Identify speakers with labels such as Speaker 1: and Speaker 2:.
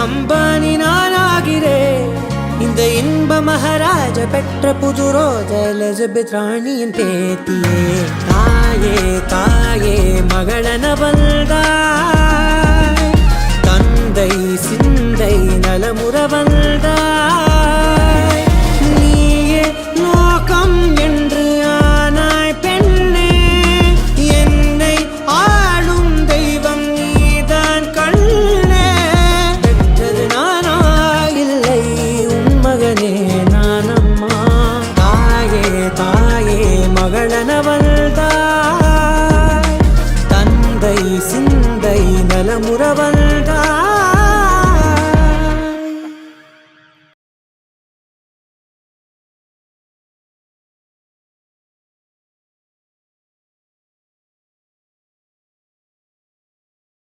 Speaker 1: அம்பானி நானாகிறேன். இந்த இன்ப மகாராஜ பெற்ற புது ரோஜ எலிசபெத் ராணியின் பேத்தியே. தாயே தாயே மகளன வந்தாய், தந்தை சிந்தை நலமுற வந்தாய். நீயே லோகம் என்று ஆனாய் பெண்ணே, என்னை ஆளும் தெய்வம் நீதான் கண்ணே. பெற்றது நானா இல்லை உன் மகனே நானம்மா. தாயே தாயே மகளன வந்தாய், தந்தை சிந்தை நலமுற வந்தாய்.